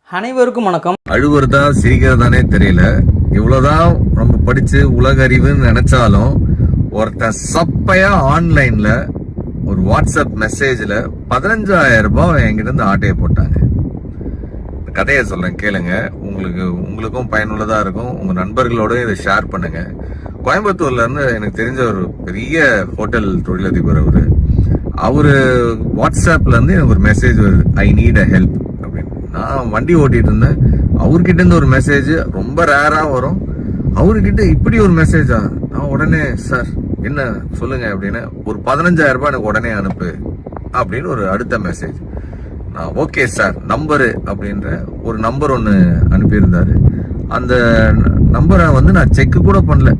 அனைவருக்கும் வணக்கம். அழுவுறதா சிரிக்கிறதானே தெரியல. இவ்வளவுதான் நம்ம படிச்சு உலக அறிவுன்னு நினைச்சாலும் ஒருத்தன் சப்பையா ஆன்லைன்ல ஒரு வாட்ஸ்அப் மெசேஜ்ல 15,000 ரூபாய் என்கிட்ட இருந்து ஆட்டையை போட்டாங்க. கதையை சொல்றேன் கேளுங்க. உங்களுக்கும் பயனுள்ளதா இருக்கும். உங்க நண்பர்களோட இதை ஷேர் பண்ணுங்க. கோயம்புத்தூர்ல இருந்து எனக்கு தெரிஞ்ச ஒரு பெரிய ஹோட்டல் தொழிலதிபர் அவரு வாட்ஸ்அப்ல இருந்து எனக்கு ஒரு மெசேஜ் வருது, ஐ நீட் அ ஹெல்ப் அப்படின்னு. நான் வண்டி ஓட்டிட்டு இருந்தேன். அவர்கிட்ட இருந்து ஒரு மெசேஜ் ரொம்ப ரேரா வரும். அவர்கிட்ட இப்படி ஒரு மெசேஜா? நான் உடனே சார் என்ன சொல்லுங்க அப்படின்னு, ஒரு 15,000 ரூபாய் எனக்கு உடனே அனுப்பு அப்படின்னு ஒரு அடுத்த மெசேஜ். நான் ஓகே சார் நம்பரு அப்படின்ற ஒரு நம்பர் ஒன்று அனுப்பியிருந்தாரு. அந்த நம்பரை நான் செக் கூட பண்ணல.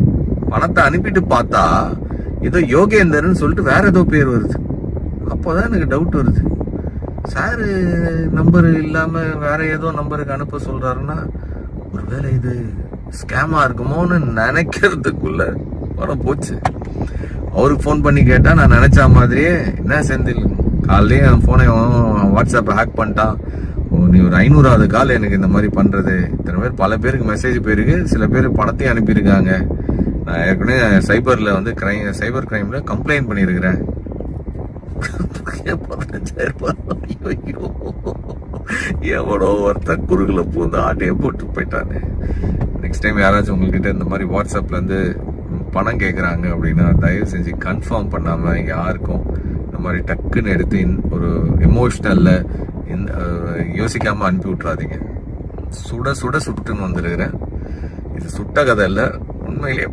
பணத்தை அனுப்பிட்டு பார்த்தா ஏதோ யோகேந்தர்னு சொல்லிட்டு வேற ஏதோ பேர் வருது. அப்போதான் எனக்கு டவுட் வருது, சாரு நம்பர் இல்லாம வேற ஏதோ நம்பருக்கு அனுப்ப சொல்றாருன்னா ஒருவேளை இது ஸ்கேமா இருக்குமோன்னு நினைக்கிறதுக்குள்ள பணம் போச்சு. அவருக்கு ஃபோன் பண்ணி கேட்டா நான் நினைச்ச மாதிரியே, என்ன செந்தில் காலையிலே என் போனை வாட்ஸ்அப்பை ஹேக் பண்ணிட்டான், நீ ஒரு 500வது கால் எனக்கு இந்த மாதிரி பண்றது. இத்தனை பேர் பல பேருக்கு மெசேஜ் போயிருக்கு, சில பேர் பணத்தையும் அனுப்பியிருக்காங்க. நான் ஏற்கனவே சைபர் கிரைம்ல கம்ப்ளைண்ட் பண்ணியிருக்கிறேன். 15,000 ரூபாய் எவனோ ஒருத்தன் குறுகுல பூந்து ஆட்டையை போட்டு போயிட்டானே. நெக்ஸ்ட் டைம் யாராச்சும் உங்ககிட்ட இந்த மாதிரி வாட்ஸ்அப்ல இருந்து பணம் கேட்குறாங்க அப்படின்னா தயவு செஞ்சு கன்ஃபார்ம் பண்ணாம யாருக்கும் இந்த மாதிரி டக்குன்னு எடுத்து ஒரு எமோஷனல்ல யோசிக்காம அனுப்பி விட்டுறாதீங்க. சுட சுட சுட்டுன்னு வந்துருக்கிறேன். இது சுட்ட கதை இல்லை, உண்மையிலேயே